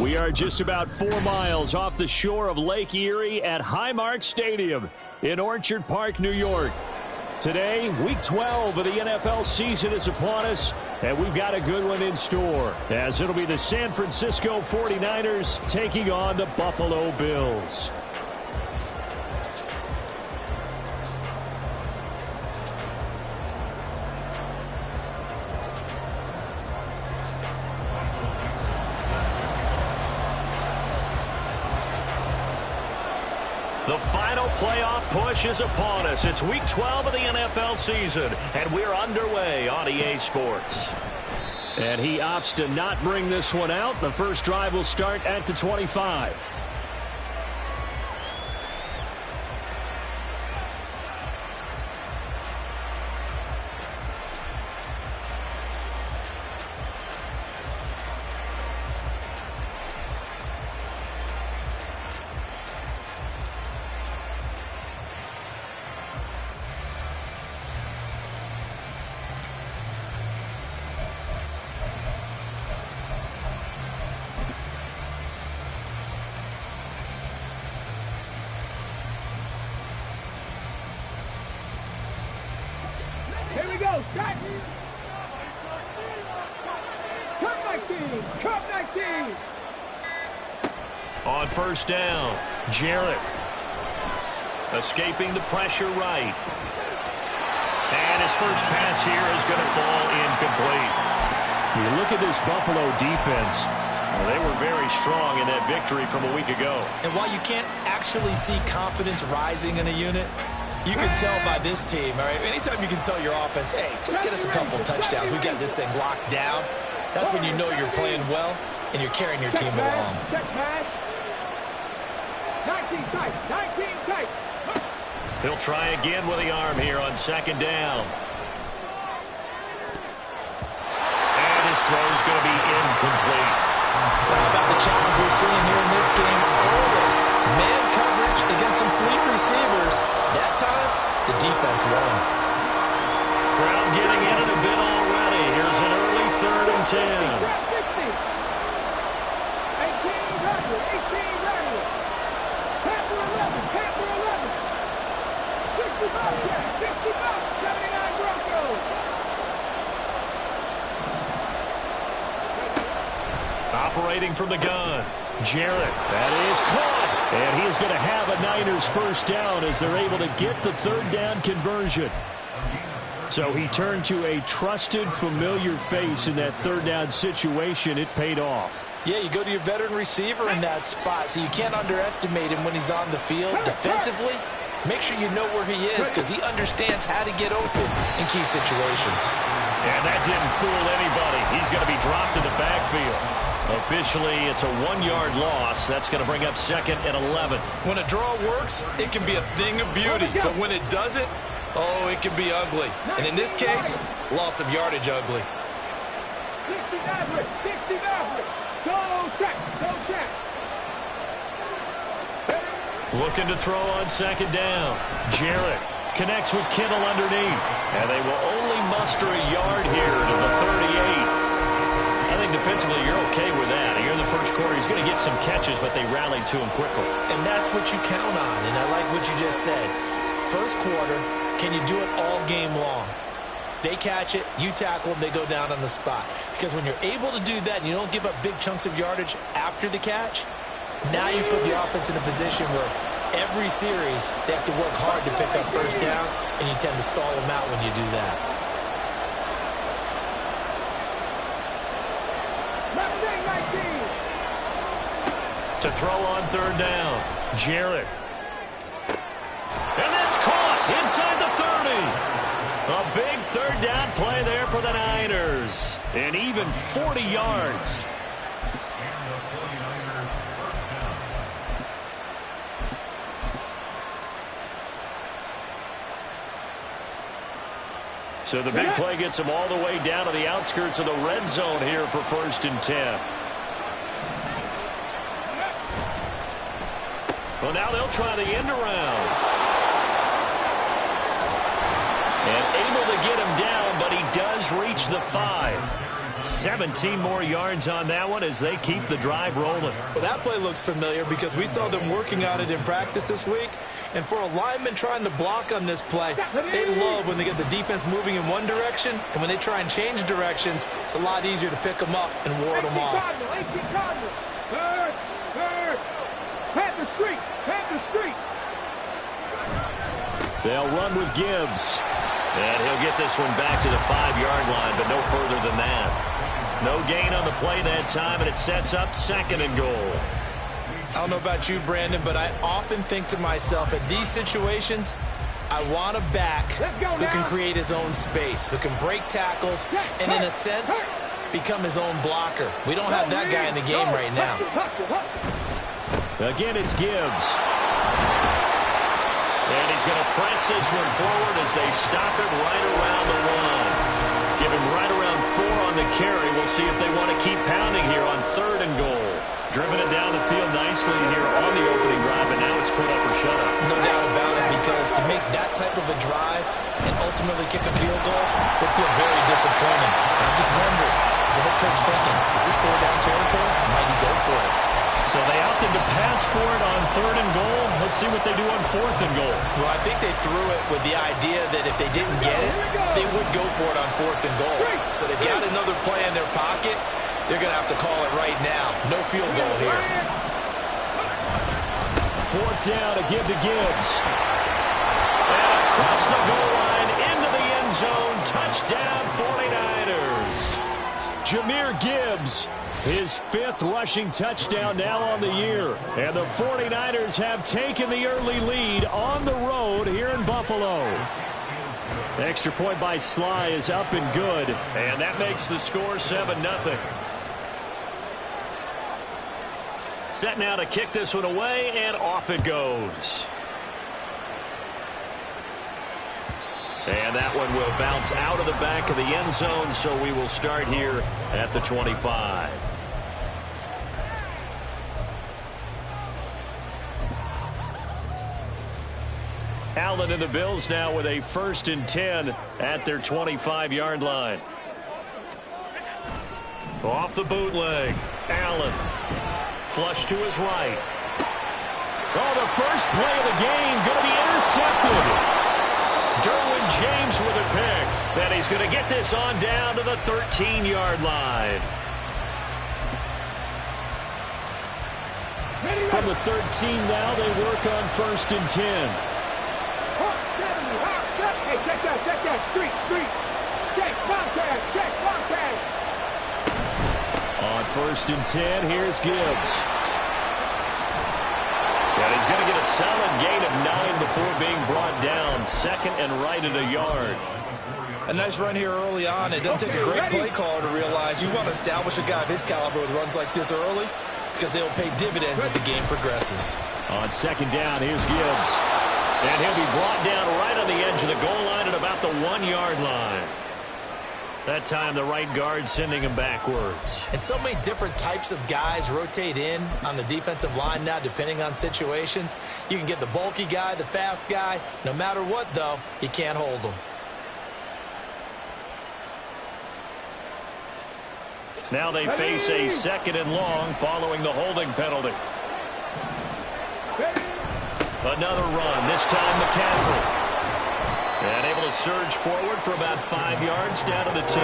We are just about 4 miles off the shore of Lake Erie at Highmark Stadium in Orchard Park, New York. Today, Week 12 of the NFL season is upon us, and we've got a good one in store, as it'll be the San Francisco 49ers taking on the Buffalo Bills. The final playoff push is upon us. It's Week 12 of the NFL season, and we're underway on EA Sports. And he opts to not bring this one out. The first drive will start at the 25. Here we go, Jack. Cup 19. On first down, Jarrett. Escaping the pressure right. And his first pass here is going to fall incomplete. You look at this Buffalo defense. They were very strong in that victory from a week ago. And while you can't actually see confidence rising in a unit, you can tell by this team, all right? Anytime you can tell your offense, hey, just get us a couple touchdowns. We got this thing locked down. That's when you know you're playing well and you're carrying your team along. 19 tight. He'll try again with the arm here on second down. And his throw is going to be incomplete. How about the challenge we're seeing here in this game? Early man coverage against some fleet receivers. That time, the defense won. Crowd getting in it a bit already. Here's an early 3rd and 10. 79 Broncos. Operating from the gun, Jarrett. That is caught. And he is going to have a Niners first down as they're able to get the 3rd down conversion. So he turned to a trusted, familiar face in that 3rd down situation. It paid off. Yeah, you go to your veteran receiver in that spot, so you can't underestimate him when he's on the field. Defensively, make sure you know where he is because he understands how to get open in key situations. And that didn't fool anybody. He's going to be dropped in the backfield. Officially, it's a 1-yard loss. That's going to bring up 2nd and 11. When a draw works, it can be a thing of beauty. But when it doesn't, oh, it can be ugly. And in this case, loss of yardage ugly. 60 Maverick. Go check. Looking to throw on second down. Jarrett connects with Kittle underneath. And they will only muster a yard here to the 38. I think defensively you're okay with that. Here in the first quarter, he's going to get some catches, but they rallied to him quickly. And that's what you count on, and I like what you just said. First quarter, can you do it all game long? They catch it, you tackle them, they go down on the spot. Because when you're able to do that and you don't give up big chunks of yardage after the catch, now you put the offense in a position where every series they have to work hard to pick up first downs, and you tend to stall them out when you do that. To throw on 3rd down, Jarrett. And that's caught inside the 30. A big 3rd down play there for the Niners. And even 40 yards. So the big play gets them all the way down to the outskirts of the red zone here for 1st and 10. Well, now they'll try the end around. And able to get him down, but he does reach the 5. 17 more yards on that one as they keep the drive rolling. Well, that play looks familiar because we saw them working on it in practice this week. And for a lineman trying to block on this play, they love when they get the defense moving in one direction. And when they try and change directions, it's a lot easier to pick them up and ward them off. Third. Panther Street. They'll run with Gibbs. And he'll get this one back to the 5-yard line, but no further than that. No gain on the play that time, and it sets up 2nd and goal. I don't know about you, Brandon, but I often think to myself, in these situations, I want a back who can create his own space, who can break tackles, and in a sense, become his own blocker. We don't have that guy in the game right now. Again, it's Gibbs. And he's going to press this one forward as they stop it right around the 1. Give him right around 4 on the carry. We'll see if they want to keep pounding here on 3rd and goal. Driven it down the field nicely here on the opening drive, and now it's put up or shut up. No doubt about it, because to make that type of a drive and ultimately kick a field goal would feel very disappointing. And I'm just wondering, is the head coach thinking, is this 4-down territory? Might he go for it? So they opted to pass for it on 3rd and goal. Let's see what they do on 4th and goal. Well, I think they threw it with the idea that if they didn't get it, they would go for it on 4th and goal. So they've got another play in their pocket. They're going to have to call it right now. No field goal here. 4th down to give to Gibbs. And across the goal line into the end zone. Touchdown 49ers. Jahmyr Gibbs, his 5th rushing touchdown now on the year. And the 49ers have taken the early lead on the road here in Buffalo. The extra point by Sly is up and good. And that makes the score 7-0. Set now to kick this one away, and off it goes. And that one will bounce out of the back of the end zone, so we will start here at the 25. Allen and the Bills now with a 1st and 10 at their 25-yard line. Off the bootleg, Allen. Flush to his right. Oh, the first play of the game going to be intercepted. Derwin James with a pick. And he's going to get this on down to the 13-yard line. From the 13 now, they work on 1st and 10. Hey, check that. Street. Check, Montez. On 1st and 10, here's Gibbs. And he's going to get a solid gain of 9 before being brought down. 2nd and right at a yard. A nice run here early on. It doesn't take a great play caller to realize you want to establish a guy of his caliber with runs like this early, because they'll pay dividends as the game progresses. On 2nd down, here's Gibbs. And he'll be brought down right on the edge of the goal line at about the 1-yard line. That time the right guard sending him backwards. And so many different types of guys rotate in on the defensive line now, depending on situations. You can get the bulky guy, the fast guy. No matter what, though, you can't hold them. Now they face a 2nd and long following the holding penalty. Another run, this time McCaffrey. And able to surge forward for about 5 yards down to the 10.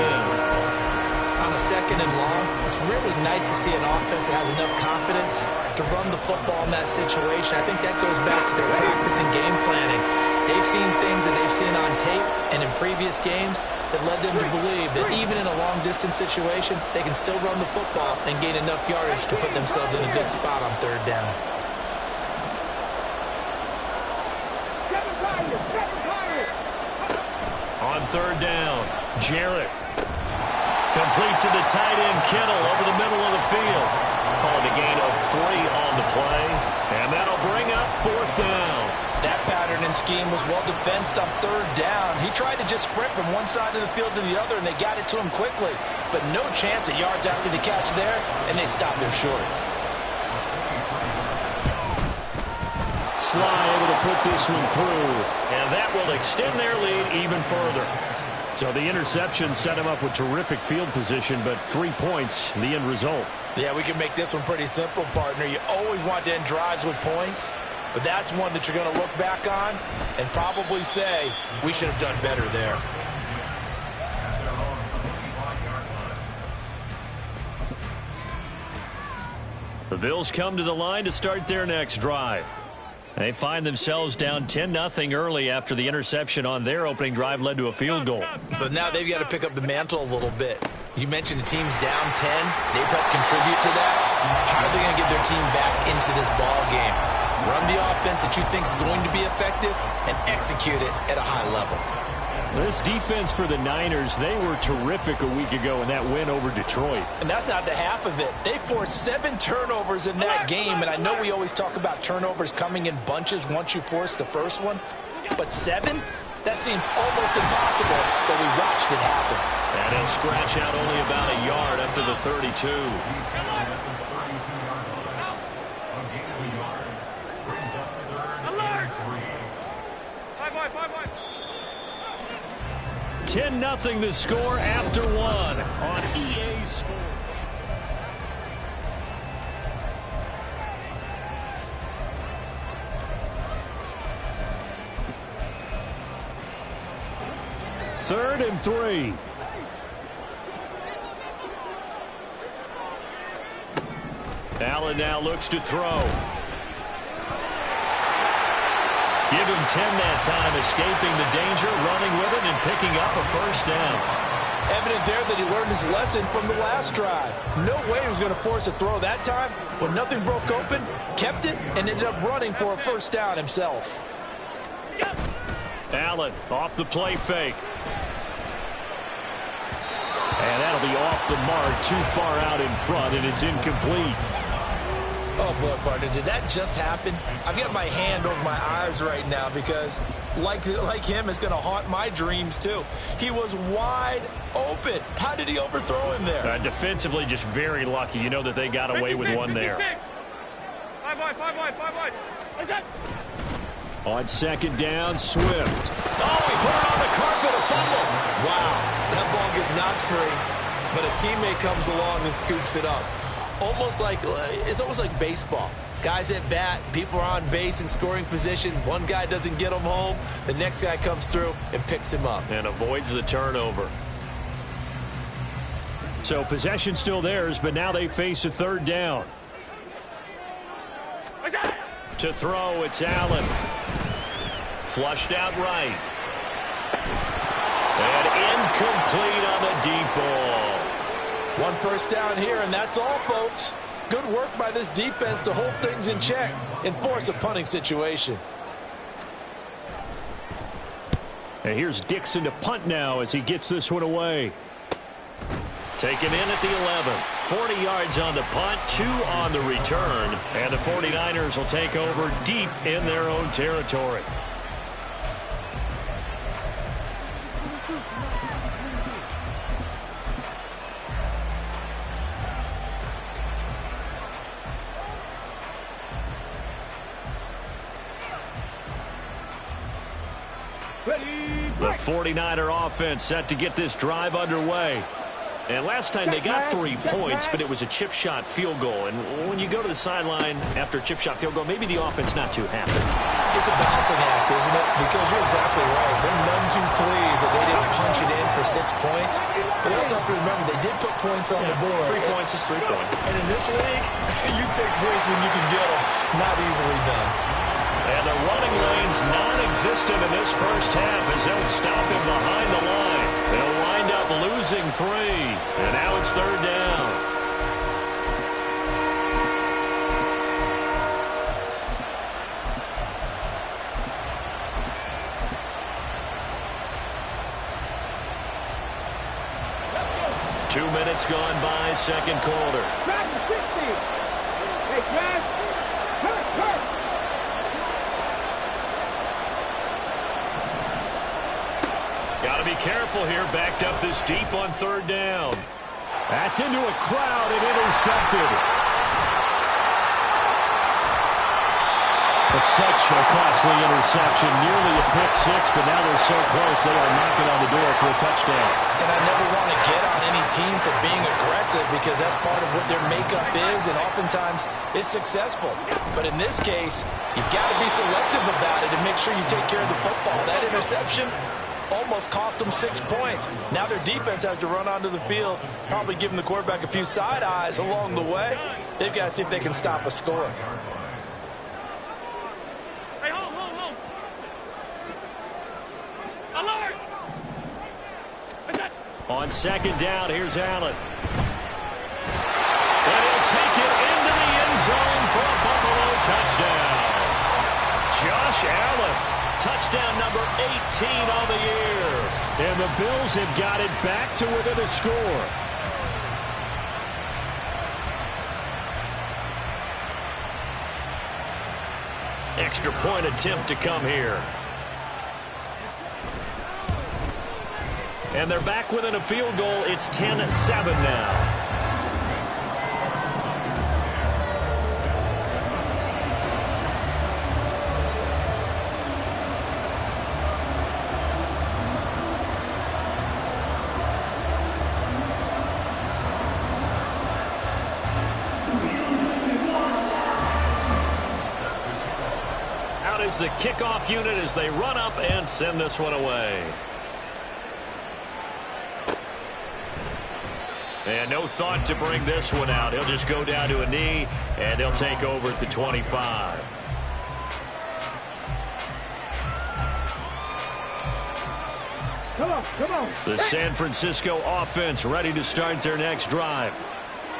On a 2nd and long, it's really nice to see an offense that has enough confidence to run the football in that situation. I think that goes back to their practice and game planning. They've seen things that they've seen on tape and in previous games that led them to believe that even in a long-distance situation, they can still run the football and gain enough yardage to put themselves in a good spot on 3rd down. On 3rd down, Jarrett. Complete to the tight end, Kittle, over the middle of the field. Called a gain of 3 on the play, and that'll bring up 4th down. That pattern and scheme was well defensed on 3rd down. He tried to just sprint from one side of the field to the other, and they got it to him quickly. But no chance at yards after the catch there, and they stopped him short. Sly able to put this one through, and that will extend their lead even further. So the interception set him up with terrific field position, but 3 points, the end result. Yeah, we can make this one pretty simple, partner. You always want to end drives with points, but that's one that you're going to look back on and probably say, we should have done better there. The Bills come to the line to start their next drive. They find themselves down 10-0 early after the interception on their opening drive led to a field goal. So now they've got to pick up the mantle a little bit. You mentioned the team's down 10. They've helped contribute to that. How are they going to get their team back into this ball game? Run the offense that you think is going to be effective and execute it at a high level. This defense for the Niners, they were terrific a week ago in that win over Detroit. And that's not the half of it. They forced 7 turnovers in that game, and I know we always talk about turnovers coming in bunches once you force the first one, but 7? That seems almost impossible, but we watched it happen. And he'll scratch out only about a yard up to the 32. Alert! 5-5. 10-0 the score after 1 on EA Sports. Third and 3. Allen now looks to throw. Give him 10 that time, escaping the danger, running with it, and picking up a first down. Evident there that he learned his lesson from the last drive. No way he was going to force a throw that time. When nothing broke open, kept it, and ended up running for a first down himself. Allen off the play fake. And that'll be off the mark, too far out in front, and it's incomplete. Oh, boy, partner, did that just happen? I've got my hand over my eyes right now because, like him, it's going to haunt my dreams, too. He was wide open. How did he overthrow him there? Defensively, just very lucky. You know that they got away with one there. 5 wide. What's that? On second down, Swift. Oh, he put it on the carpet, a fumble. Wow, that ball gets knocked free, but a teammate comes along and scoops it up. It's almost like baseball. Guys at bat, people are on base in scoring position. One guy doesn't get him home. The next guy comes through and picks him up. And avoids the turnover. So possession still theirs, but now they face a third down. To throw, it's Allen. Flushed out right. And incomplete on the deep ball. One first down here, and that's all, folks. Good work by this defense to hold things in check and force a punting situation. And here's Dixon to punt now as he gets this one away. Taken in at the 11. 40 yards on the punt, 2 on the return. And the 49ers will take over deep in their own territory. The 49er offense set to get this drive underway. And last time they got 3 points, but it was a chip shot field goal. And when you go to the sideline after a chip shot field goal, maybe the offense not too happy. It's a balancing act, isn't it? Because you're exactly right. They're none too pleased that they didn't punch it in for 6 points. But you also have to remember they did put points on the board. 3 points is 3 points. And in this league, you take points when you can get them. Not easily done. And the running lane's non-existent in this first half as they'll stop him behind the line. They'll wind up losing 3. And now it's third down. Two minutes gone by, second quarter. Back to 60. Hey, Josh. Hurt. Got to be careful here, backed up this deep on third down. That's into a crowd and intercepted. It's such a costly interception, nearly a pick six, but now they're so close they are knocking on the door for a touchdown. And I never want to get on any team for being aggressive because that's part of what their makeup is, and oftentimes it's successful. But in this case, you've got to be selective about it and make sure you take care of the football. That interception almost cost them 6 points. Now their defense has to run onto the field, probably giving the quarterback a few side eyes along the way. They've got to see if they can stop a score. Hey, hold. Alert! On second down, here's Allen. And he'll take it into the end zone for a Buffalo touchdown. Josh Allen, touchdown number 18 on the year. And the Bills have got it back to within a score. Extra point attempt to come here. And they're back within a field goal. It's 10-7 now. Out is the kickoff unit as they run up and send this one away. And no thought to bring this one out. He'll just go down to a knee, and they'll take over at the 25. Come on. The San Francisco offense ready to start their next drive.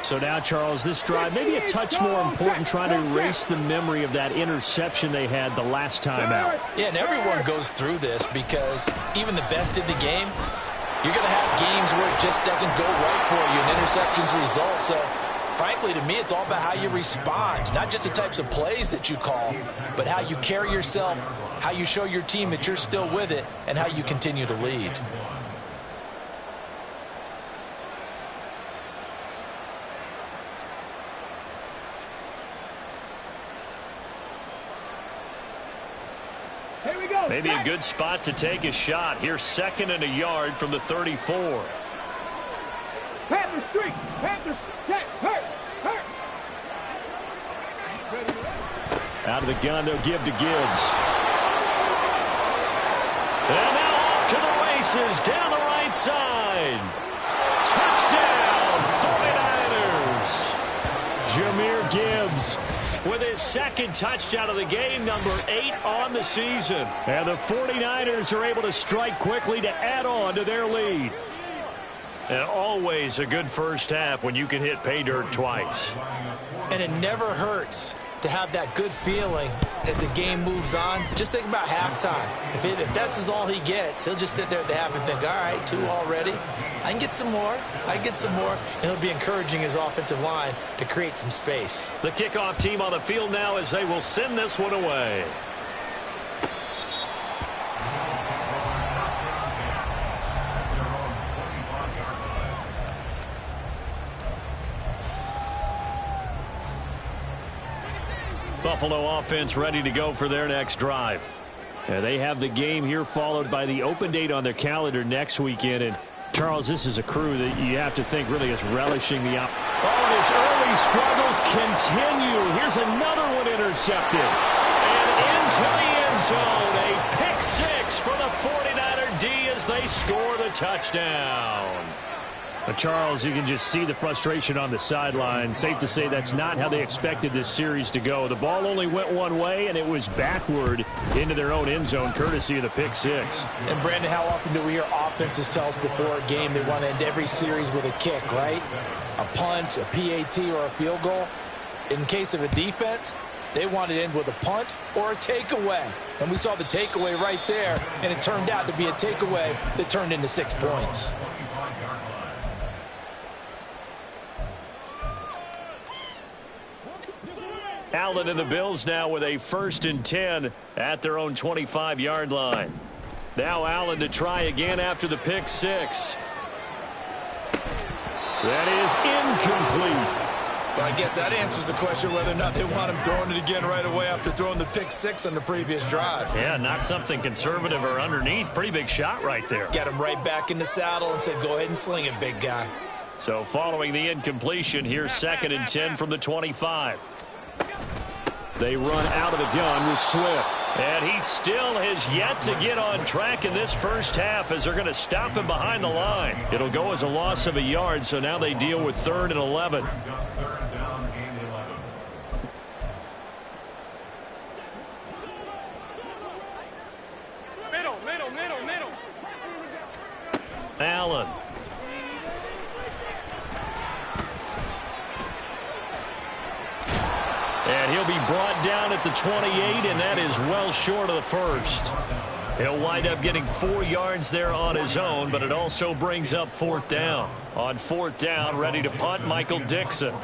So now, Charles, this drive maybe a touch more important, trying to erase the memory of that interception they had the last time out. Yeah, and everyone goes through this because even the best in the game, you're going to have games where it just doesn't go right for you, and interceptions result. So, frankly, to me, it's all about how you respond, not just the types of plays that you call, but how you carry yourself, how you show your team that you're still with it, and how you continue to lead. Here we go. Maybe a good spot to take a shot. Here's 2nd and a yard from the 34. Panther streak. Panther check. Hurt. Out of the gun, they'll give to Gibbs. And now off to the races down the right side. Touchdown, 49ers. Jahmyr Gibbs with his 2nd touchdown of the game, number 8 on the season. And the 49ers are able to strike quickly to add on to their lead. And always a good first half when you can hit pay dirt twice. And it never hurts to have that good feeling as the game moves on. Just think about halftime. If that's all he gets, he'll just sit there at the half and think, all right, 2 already. I can get some more. And he'll be encouraging his offensive line to create some space. The kickoff team on the field now as they will send this one away. Buffalo offense ready to go for their next drive. They have the game here followed by the open date on their calendar next weekend. And Charles, this is a crew that you have to think really is relishing the and his early struggles continue. Here's another one intercepted. And into the end zone. A pick 6 for the 49er D as they score the touchdown. But Charles, you can just see the frustration on the sideline. Safe to say that's not how they expected this series to go. The ball only went one way, and it was backward into their own end zone, courtesy of the pick 6. And, Brandon, how often do we hear offenses tell us before a game they want to end every series with a kick, right? A punt, a PAT, or a field goal. In case of a defense, they want to end with a punt or a takeaway. And we saw the takeaway right there, and it turned out to be a takeaway that turned into 6 points. Allen and the Bills now with a 1st and 10 at their own 25-yard line. Now Allen to try again after the pick 6. That is incomplete. Well, I guess that answers the question whether or not they want him throwing it again right away after throwing the pick six on the previous drive. Yeah, not something conservative or underneath. Pretty big shot right there. Got him right back in the saddle and said, go ahead and sling it, big guy. So following the incompletion, here's 2nd and 10 from the 25. They run out of the gun with Swift. And he still has yet to get on track in this first half as they're going to stop him behind the line. It'll go as a loss of a yard, so now they deal with 3rd and 11. Middle. Allen. And he'll be brought down at the 28, and that is well short of the first. He'll wind up getting 4 yards there on his own, but it also brings up 4th down. On 4th down, ready to punt, Michael Dixon.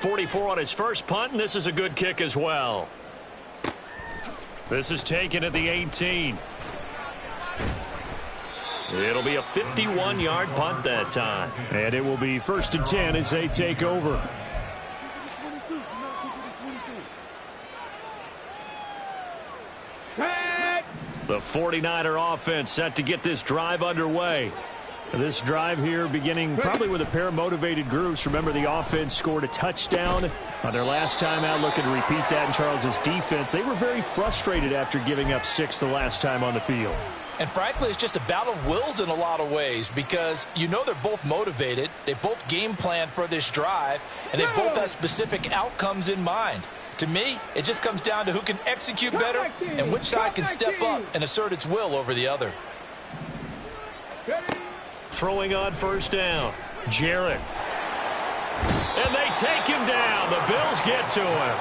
44 on his first punt, and this is a good kick as well. This is taken at the 18. It'll be a 51-yard punt that time. And it will be 1st and 10 as they take over. The 49er offense set to get this drive underway. This drive here beginning probably with a pair of motivated groups. Remember, the offense scored a touchdown on their last time out, looking to repeat that in Charles's defense. They were very frustrated after giving up 6 the last time on the field. And frankly, it's just a battle of wills in a lot of ways because you know they're both motivated. They both game plan for this drive, and they both have specific outcomes in mind. To me, it just comes down to who can execute better and which side can step up and assert its will over the other. Throwing on 1st down, Jarrett. And they take him down. The Bills get to him.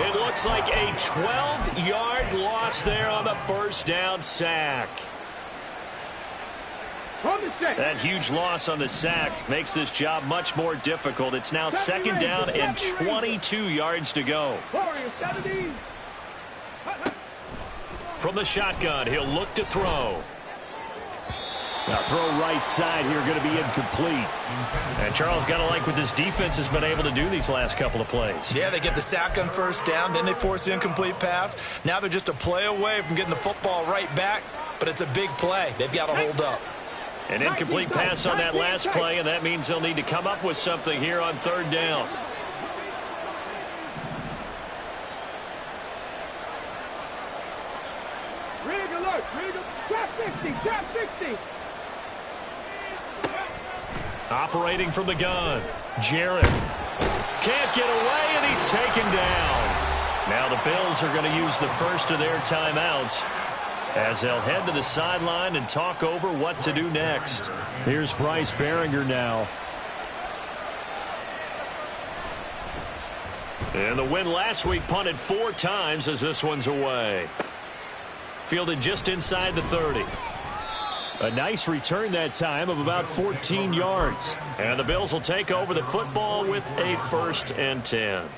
It looks like a 12-yard loss there on the 1st down sack. That huge loss on the sack makes this job much more difficult. It's now 2nd down and 22 yards to go. From the shotgun, he'll look to throw. Now throw right side here, going to be incomplete. And Charles got to like what this defense has been able to do these last couple of plays. Yeah, they get the sack on 1st down, then they force the incomplete pass. Now they're just a play away from getting the football right back, but it's a big play. They've got to hold up. An incomplete pass on that last play, and that means they'll need to come up with something here on 3rd down. Rig alert. Trap 60. Operating from the gun, Jarrett. Can't get away, and he's taken down. Now the Bills are going to use the first of their timeouts as they'll head to the sideline and talk over what to do next. Here's Bryce Behringer now. And the win last week punted 4 times as this one's away. Fielded just inside the 30. A nice return that time of about 14 yards. And the Bills will take over the football with a 1st and 10.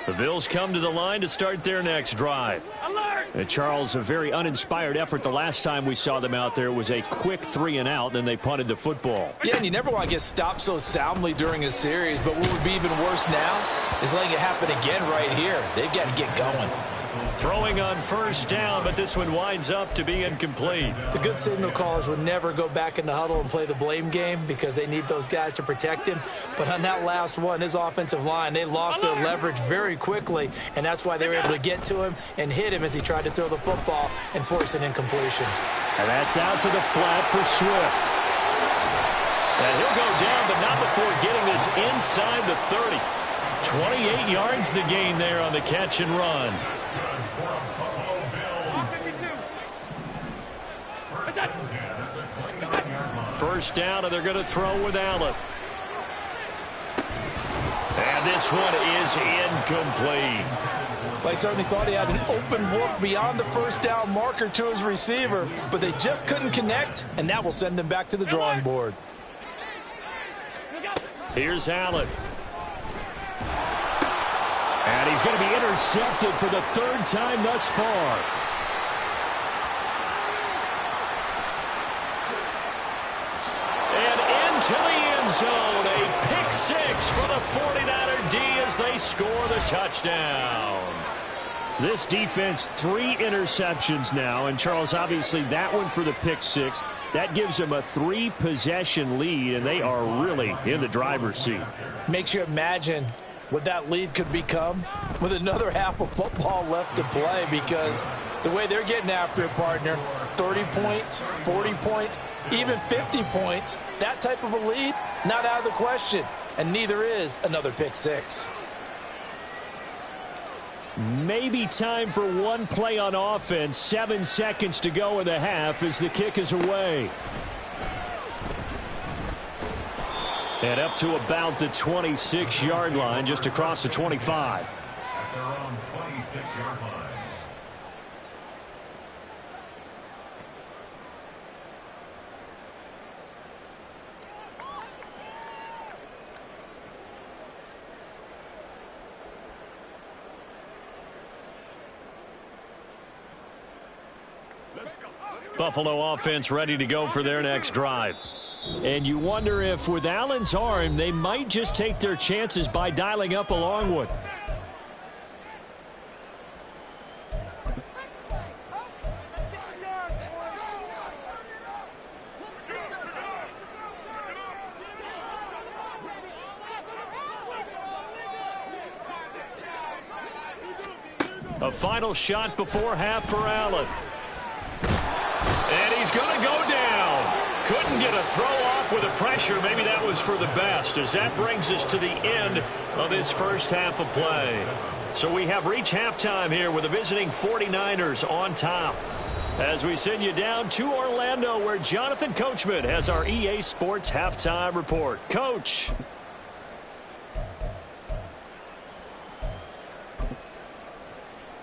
The Bills come to the line to start their next drive. And Charles, a very uninspired effort the last time we saw them out there. It was a quick 3 and out, then they punted the football. Yeah, and you never want to get stopped so soundly during a series, but what would be even worse now is letting it happen again right here. They've got to get going. Throwing on 1st down, but this one winds up to be incomplete. The good signal callers would never go back in the huddle and play the blame game because they need those guys to protect him. But on that last one, his offensive line, they lost their leverage very quickly, and that's why they were able to get to him and hit him as he tried to throw the football and force an incompletion. And that's out to the flat for Swift. And he'll go down, but not before getting this inside the 30. 28 yards the gain there on the catch and run. First down, and they're going to throw with Allen. And this one is incomplete. They certainly thought he had an open look beyond the 1st down marker to his receiver, but they just couldn't connect, and that will send them back to the drawing board. Here's Allen. And he's going to be intercepted for the 3rd time thus far. And into the end zone, a for the 49er D as they score the touchdown. This defense, 3 interceptions now. And, Charles, obviously that one for the pick 6. That gives them a 3-possession lead, and they are really in the driver's seat. Makes you imagine what that lead could become with another half of football left to play, because the way they're getting after it, partner, 30 points, 40 points, even 50 points, that type of a lead, not out of the question. And neither is another pick 6. Maybe time for one play on offense. 7 seconds to go in the half as the kick is away. And up to about the 26-yard line, just across the 25. At their own 26-yard line. Buffalo offense ready to go for their next drive. And you wonder if with Allen's arm, they might just take their chances by dialing up a long one. A final shot before half for Allen. And he's going to go down. Couldn't get a throw off with the pressure. Maybe that was for the best, as that brings us to the end of this first half of play. So we have reached halftime here with the visiting 49ers on top, as we send you down to Orlando, where Jonathan Coachman has our EA Sports halftime report. Coach.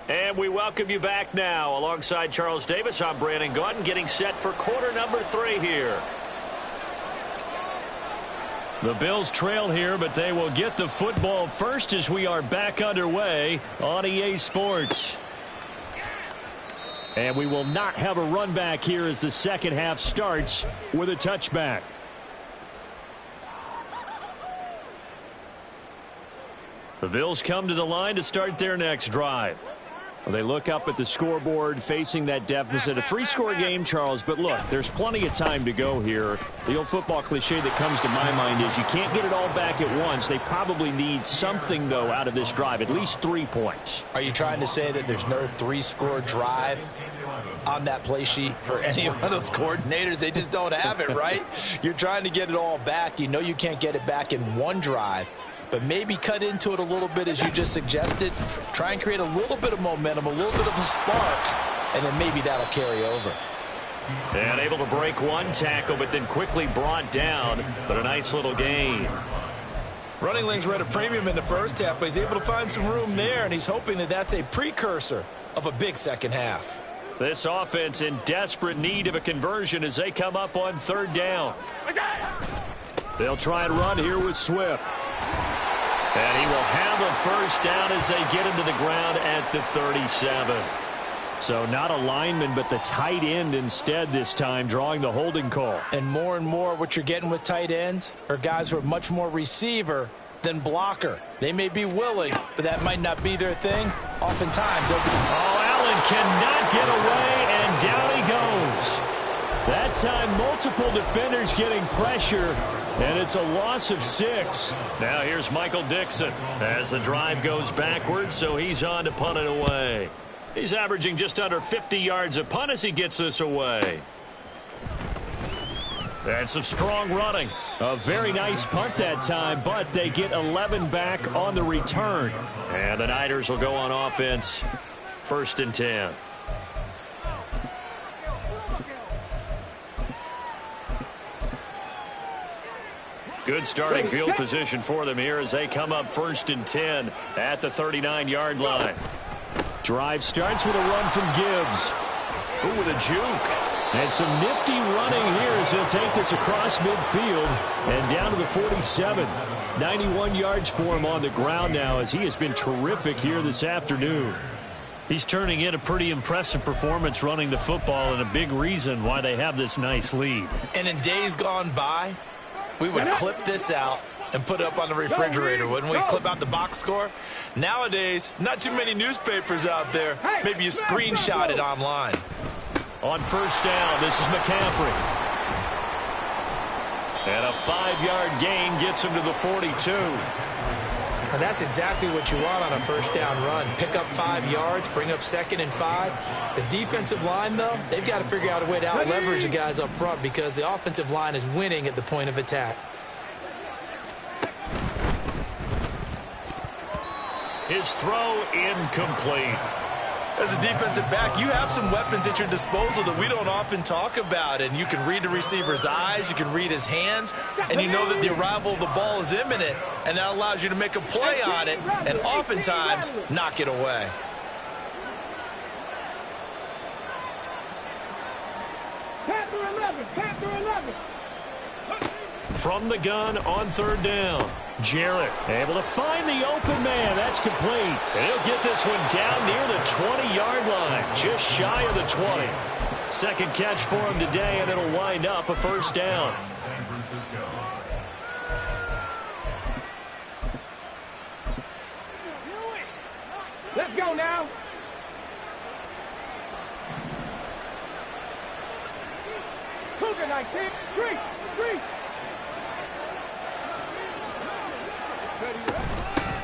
And we welcome you back now. Alongside Charles Davis, I'm Brandon Gaudin, getting set for quarter number 3 here. The Bills trail here, but they will get the football first as we are back underway on EA Sports. And we will not have a run back here as the second half starts with a touchback. The Bills come to the line to start their next drive. They look up at the scoreboard, facing that deficit. A 3-score game, Charles, but look, there's plenty of time to go here. The old football cliche that comes to my mind is you can't get it all back at once. They probably need something, though, out of this drive, at least 3 points. Are you trying to say that there's no 3-score drive on that play sheet for any one of those coordinators? They just don't have it, right? You're trying to get it all back. You know you can't get it back in one drive. But maybe cut into it a little bit, as you just suggested. Try and create a little bit of momentum, a little bit of a spark, and then maybe that'll carry over. And able to break one tackle, but then quickly brought down. But a nice little gain. Running lanes were at a premium in the first half, but he's able to find some room there, and he's hoping that that's a precursor of a big second half. This offense in desperate need of a conversion as they come up on 3rd down. They'll try and run here with Swift. And he will have a first down as they get into the ground at the 37. So not a lineman, but the tight end instead this time, drawing the holding call. And more what you're getting with tight ends are guys who are much more receiver than blocker. They may be willing, but that might not be their thing. Oftentimes, Allen cannot get away, and down he goes. That time, multiple defenders getting pressure, and it's a loss of 6. Now here's Michael Dixon as the drive goes backwards, so he's on to punt it away. He's averaging just under 50 yards a punt as he gets this away. And some strong running. A very nice punt that time, but they get 11 back on the return. And the Niners will go on offense. 1st and 10. Good starting field position for them here as they come up 1st and 10 at the 39-yard line. Drive starts with a run from Gibbs. Ooh, with a juke. And some nifty running here as he'll take this across midfield and down to the 47. 91 yards for him on the ground now, as he has been terrific here this afternoon. He's turning in a pretty impressive performance running the football, and a big reason why they have this nice lead. and in days gone by, we would clip this out and put it up on the refrigerator, wouldn't we? Clip out the box score. Nowadays, not too many newspapers out there. Maybe you screenshot it online. On first down, this is McCaffrey. And a 5-yard gain gets him to the 42. And that's exactly what you want on a first down run. Pick up 5 yards, bring up 2nd and 5. The defensive line, though, they've got to figure out a way to out-leverage the guys up front because the offensive line is winning at the point of attack. His throw incomplete. As a defensive back, you have some weapons at your disposal that we don't often talk about. And you can read the receiver's eyes, you can read his hands, and you know that the arrival of the ball is imminent, and that allows you to make a play on it and oftentimes knock it away. From the gun on third down. Jarrett able to find the open man. That's complete. And he'll get this one down near the 20-yard line, just shy of the 20. Second catch for him today, and it'll wind up a first down. San Francisco. Let's go now. Cougar 19. Street.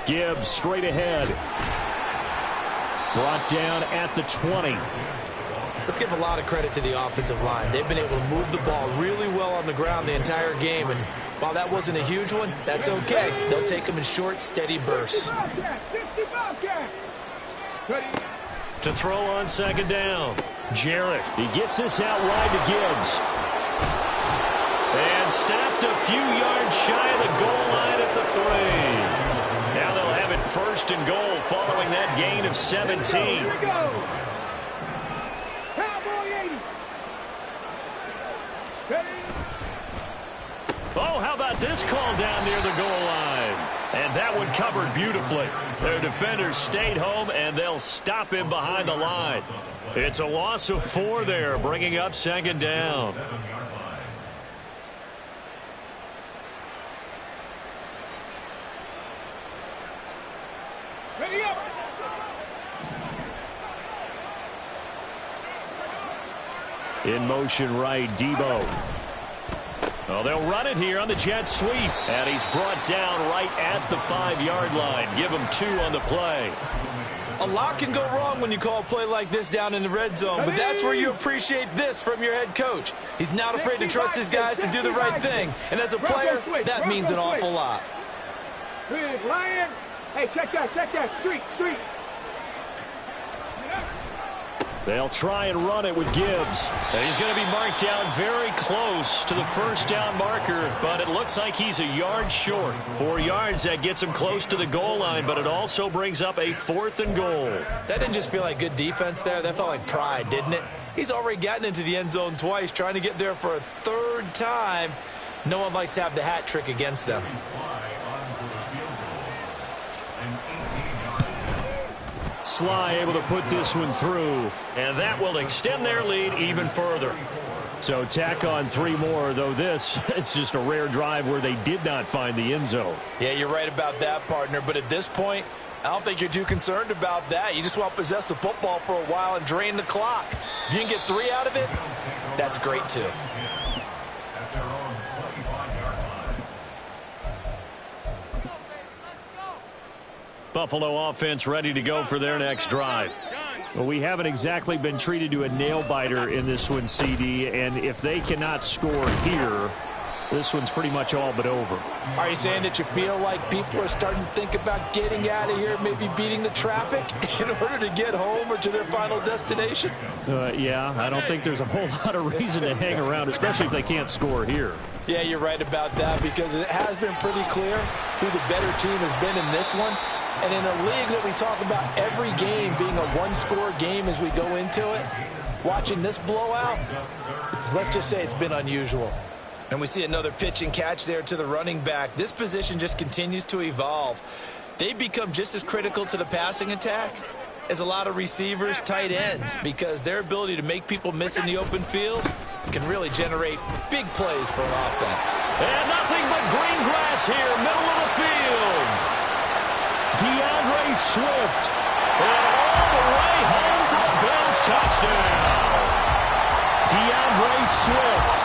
Gibbs straight ahead. Brought down at the 20. Let's give a lot of credit to the offensive line. They've been able to move the ball really well on the ground the entire game. And while that wasn't a huge one, that's okay. They'll take them in short, steady bursts. To throw on second down. Jarrett. He gets this out wide to Gibbs. And stopped a few yards shy of the goal line at the 3. Now they'll have it first and goal following that gain of 17. Here we go. Cowboy 80. Oh, how about this call down near the goal line? And that one covered beautifully. Their defenders stayed home, and they'll stop him behind the line. It's a loss of 4 there, bringing up second down. Ready up. In motion right, Debo. Oh, they'll run it here on the jet sweep. And he's brought down right at the 5-yard line. Give him 2 on the play. A lot can go wrong when you call a play like this down in the red zone, but that's where you appreciate this from your head coach. He's not afraid to trust his guys to do the right thing. And as a player, that means an awful lot. Big Lion. Hey, check that. Street. They'll try and run it with Gibbs. And he's going to be marked down very close to the first down marker, but it looks like he's a yard short. 4 yards, that gets him close to the goal line, but it also brings up a 4th and goal. That didn't just feel like good defense there. That felt like pride, didn't it? He's already gotten into the end zone twice, trying to get there for a 3rd time. No one likes to have the hat trick against them. Sly able to put this one through, and that will extend their lead even further. So tack on 3 more, though this, it's just a rare drive where they did not find the end zone. Yeah, you're right about that, partner, but at this point, I don't think you're too concerned about that. You just want to possess the football for a while and drain the clock. If you can get 3 out of it, that's great too. Buffalo offense ready to go for their next drive. Well, we haven't exactly been treated to a nail-biter in this one, CD, and if they cannot score here, this one's pretty much all but over. Are you saying that you feel like people are starting to think about getting out of here, maybe beating the traffic in order to get home or to their final destination? Yeah, I don't think there's a whole lot of reason to hang around, especially if they can't score here. Yeah, you're right about that because it has been pretty clear who the better team has been in this one. And in a league that we talk about every game being a one-score game as we go into it, watching this blowout, let's just say it's been unusual. And we see another pitch and catch there to the running back. This position just continues to evolve. They've become just as critical to the passing attack as a lot of receivers, tight ends, because their ability to make people miss in the open field, can really generate big plays for an offense. And nothing but green grass here, middle of the field. DeAndre Swift. And all the way home for a Bills touchdown. DeAndre Swift,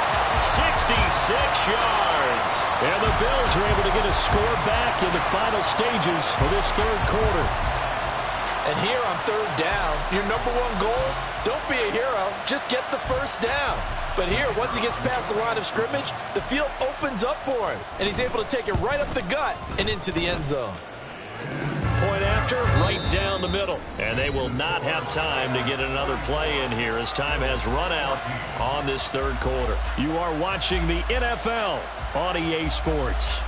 66 yards. And the Bills are able to get a score back in the final stages of this third quarter. And here on third down, your number one goal, don't be a hero, just get the first down. But here, once he gets past the line of scrimmage, the field opens up for him, and he's able to take it right up the gut and into the end zone. Point after, right down the middle. And they will not have time to get another play in here as time has run out on this third quarter. You are watching the NFL on EA Sports.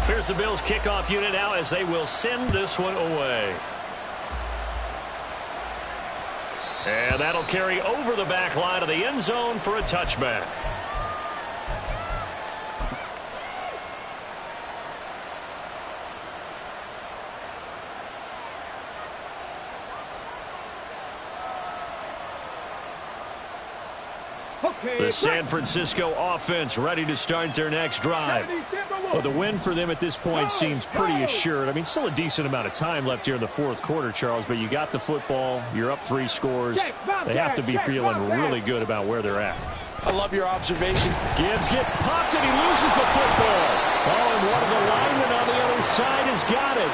Here's the Bills kickoff unit now as they will send this one away. And that'll carry over the back line of the end zone for a touchback. The San Francisco offense ready to start their next drive. Well, the win for them at this point seems pretty assured. I mean, still a decent amount of time left here in the fourth quarter, Charles, but you got the football, you're up 3 scores. They have to be feeling really good about where they're at. I love your observations. Gibbs gets popped and he loses the football. Oh, and one of the linemen on the other side has got it.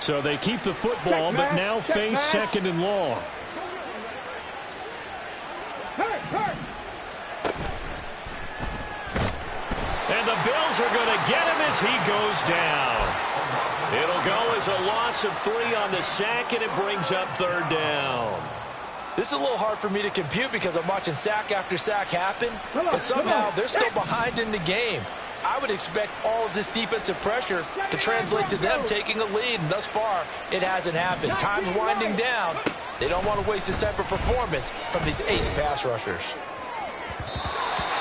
So they keep the football, but now face second and long. And the Bills are going to get him as he goes down. It'll go as a loss of 3 on the sack, and it brings up third down. This is a little hard for me to compute because I'm watching sack after sack happen, but somehow they're still behind in the game. I would expect all of this defensive pressure to translate to them taking a lead, and thus far, it hasn't happened. Time's winding down. They don't want to waste this type of performance from these ace pass rushers.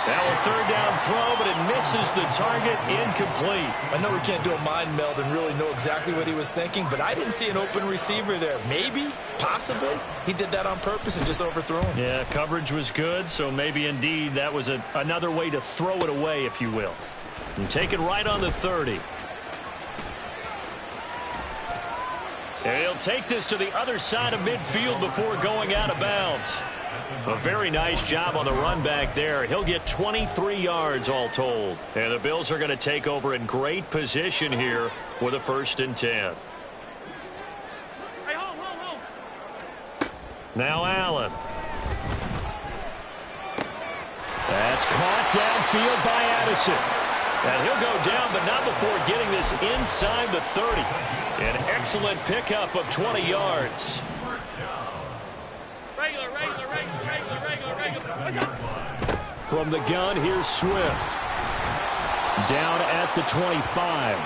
Now a third down throw, but it misses the target, incomplete. I know we can't do a mind meld and really know exactly what he was thinking, but I didn't see an open receiver there. Maybe, possibly, he did that on purpose and just overthrew him. Yeah, coverage was good, so maybe indeed that was another way to throw it away, if you will. And take it right on the 30. And he'll take this to the other side of midfield before going out of bounds. A very nice job on the run back there. He'll get 23 yards all told. And the Bills are going to take over in great position here with a 1st and 10. Now Allen. That's caught downfield by Addison. And he'll go down, but not before getting this inside the 30. An excellent pickup of 20 yards. From the gun, here's Swift. Down at the 25.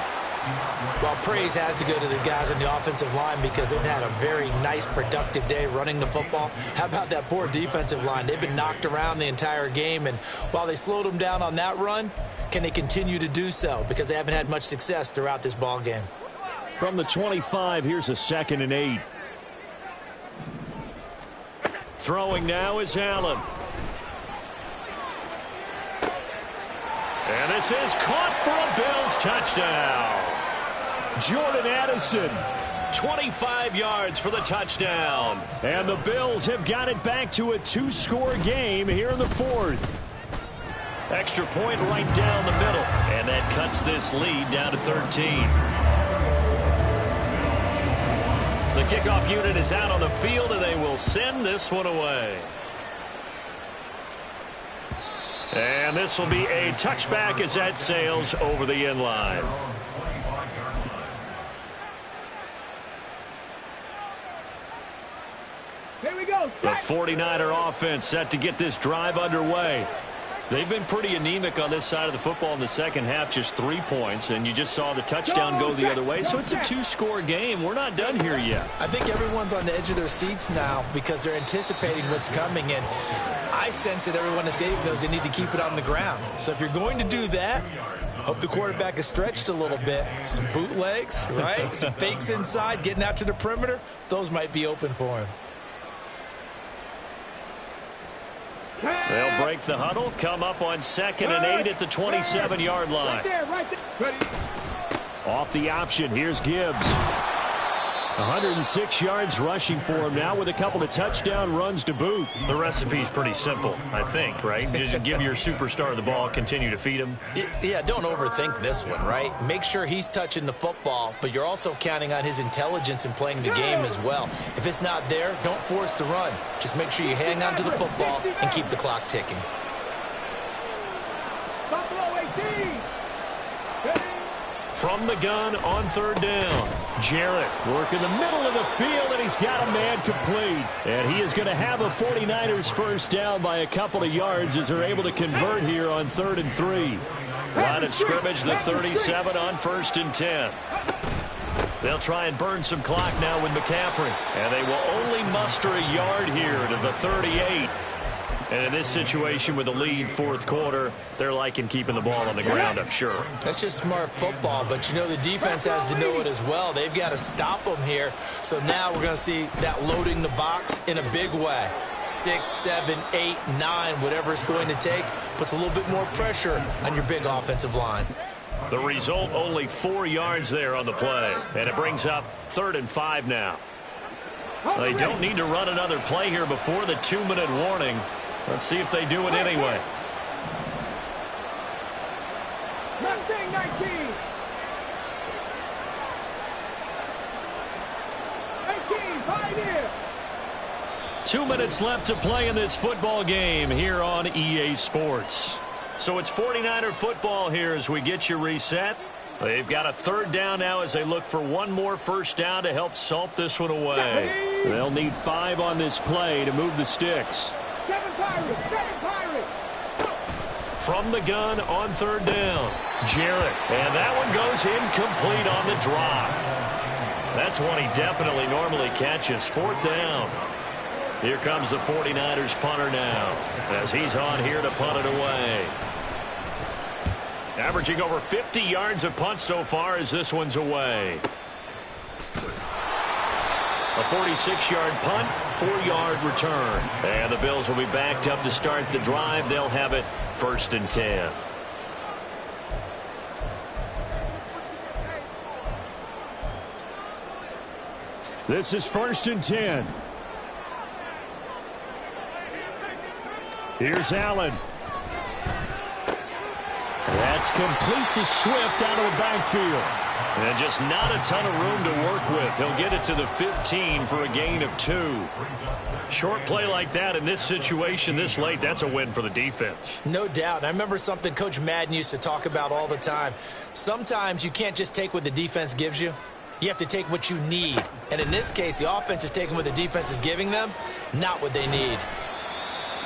Well, praise has to go to the guys on the offensive line because they've had a very nice, productive day running the football. How about that poor defensive line? They've been knocked around the entire game, and while they slowed them down on that run, can they continue to do so? Because they haven't had much success throughout this ball game. From the 25, here's a 2nd and 8. Throwing now is Allen. And this is caught for a Bills touchdown. Jordan Addison, 25 yards for the touchdown. And the Bills have got it back to a 2-score game here in the 4th. Extra point right down the middle. And that cuts this lead down to 13. The kickoff unit is out on the field, and they will send this one away. And this will be a touchback as that sails over the end line. Here we go. The 49er offense set to get this drive underway. They've been pretty anemic on this side of the football in the second half, just 3 points, and you just saw the touchdown go the other way, so it's a two-score game. We're not done here yet. I think everyone's on the edge of their seats now because they're anticipating what's coming, and I sense that everyone in the stadium knows they need to keep it on the ground. So if you're going to do that, hope the quarterback is stretched a little bit. Some bootlegs, right? Some fakes inside, getting out to the perimeter. Those might be open for him. They'll break the huddle, come up on 2nd and 8 at the 27-yard line. Right there. Off the option, here's Gibbs. 106 yards rushing for him now with a couple of touchdown runs to boot. The recipe's pretty simple, I think, right? Just give your superstar the ball, continue to feed him. Yeah, don't overthink this one, right? Make sure he's touching the football, but you're also counting on his intelligence in playing the game as well. If it's not there, don't force the run. Just make sure you hang on to the football and keep the clock ticking. From the gun on 3rd down. Jarrett working the middle of the field, and he's got a man complete. And he is going to have a 49ers first down by a couple of yards as they're able to convert here on 3rd and 3. Line of scrimmage, the 37 on 1st and 10. They'll try and burn some clock now with McCaffrey. And they will only muster a yard here to the 38. And in this situation with the lead 4th quarter, they're liking keeping the ball on the ground, I'm sure. That's just smart football, but you know the defense has to know it as well. They've got to stop them here. So now we're going to see that loading the box in a big way. 6, 7, 8, 9, whatever it's going to take, puts a little bit more pressure on your big offensive line. The result, only 4 yards there on the play. And it brings up 3rd and 5 now. They don't need to run another play here before the 2-minute warning. Let's see if they do it anyway. 19. 5 here. 2 minutes left to play in this football game here on EA Sports. So it's 49er football here as we get you reset. They've got a 3rd down now as they look for one more first down to help salt this one away. They'll need 5 on this play to move the sticks. 7 Pirates. From the gun on 3rd down. Jarrett. And that one goes incomplete on the drop. That's one he definitely normally catches. 4th down. Here comes the 49ers punter now as he's on here to punt it away. Averaging over 50 yards of punt so far as this one's away. A 46-yard punt, 4-yard return. And the Bills will be backed up to start the drive. They'll have it 1st and 10. This is 1st and 10. Here's Allen. That's complete to Swift out of the backfield. And just not a ton of room to work with. He'll get it to the 15 for a gain of 2. Short play like that in this situation this late, that's a win for the defense. No doubt. I remember something Coach Madden used to talk about all the time. Sometimes you can't just take what the defense gives you. You have to take what you need. And in this case, the offense is taking what the defense is giving them, not what they need.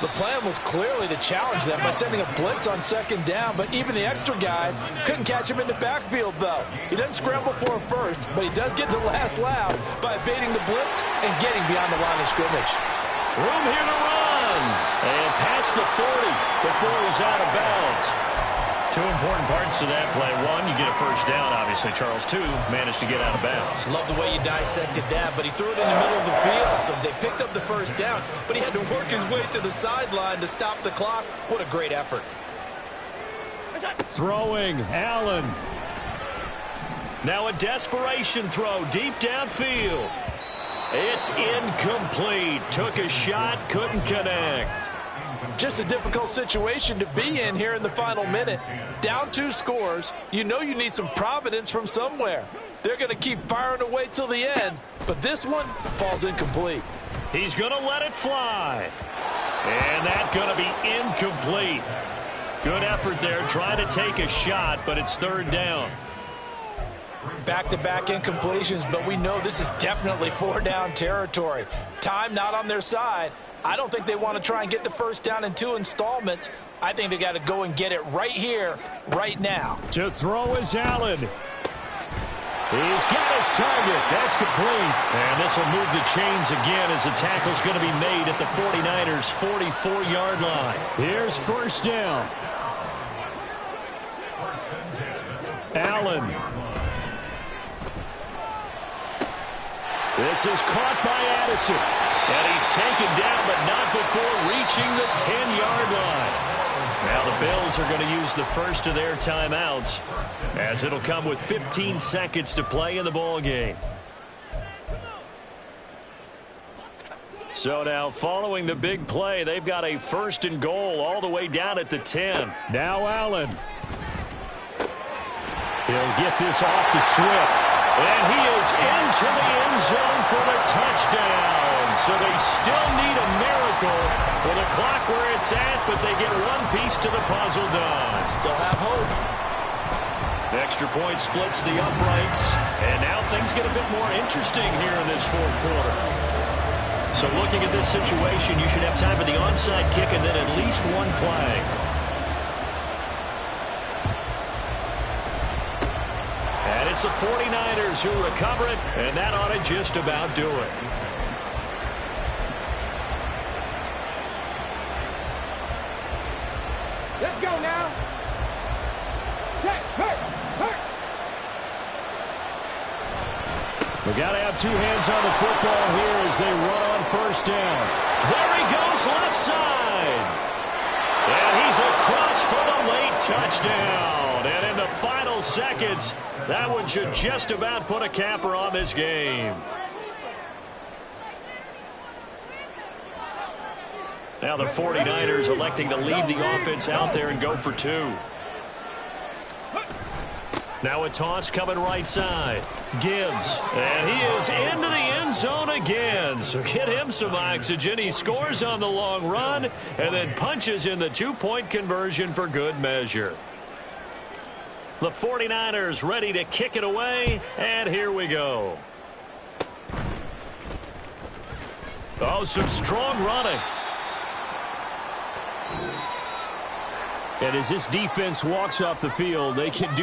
The plan was clearly to challenge them by sending a blitz on 2nd down, but even the extra guys couldn't catch him in the backfield, though. He doesn't scramble for him first, but he does get the last laugh by evading the blitz and getting beyond the line of scrimmage. Room here to run. And past the 40 before he's out of bounds. 2 important parts to that play. 1, you get a first down, obviously. Charles, 2, managed to get out of bounds. Love the way you dissected that, but he threw it in the middle of the field, so they picked up the first down, but he had to work his way to the sideline to stop the clock. What a great effort. Throwing, Allen. Now a desperation throw deep downfield. It's incomplete. Took a shot, couldn't connect. Just a difficult situation to be in here in the final minute. Down 2 scores. You know you need some providence from somewhere. They're going to keep firing away till the end, but this one falls incomplete. He's going to let it fly. And that's going to be incomplete. Good effort there, trying to take a shot, but it's 3rd down. Back-to-back incompletions, but we know this is definitely 4-down territory. Time not on their side. I don't think they want to try and get the first down in 2 installments. I think they got to go and get it right here, right now. To throw is Allen. He's got his target. That's complete. And this will move the chains again as the tackle's going to be made at the 49ers' 44-yard line. Here's first down. Allen. This is caught by Addison. And he's taken down, but not before reaching the 10-yard line. Now the Bills are going to use the first of their timeouts, as it'll come with 15 seconds to play in the ball game. So now, following the big play, they've got a first and goal all the way down at the 10. Now Allen. He'll get this off to Swift. And he is into the end zone for the touchdown. So they still need a miracle with the clock where it's at, but they get one piece to the puzzle done. Still have hope. Extra point splits the uprights. And now things get a bit more interesting here in this fourth quarter. So looking at this situation, you should have time for the onside kick and then at least one play. And it's the 49ers who recover it, and that ought to just about do it. Let's go now. Hurt. We got to have two hands on the football here as they run on first down. There he goes, left side. And he's across for the late touchdown. And in the final seconds, that one should just about put a capper on this game. Now the 49ers electing to leave the offense out there and go for two. Now a toss coming right side. Gibbs. And he is into the end zone again. So get him some oxygen. He scores on the long run and then punches in the two-point conversion for good measure. The 49ers ready to kick it away. And here we go. Oh, some strong running. And as this defense walks off the field, they can do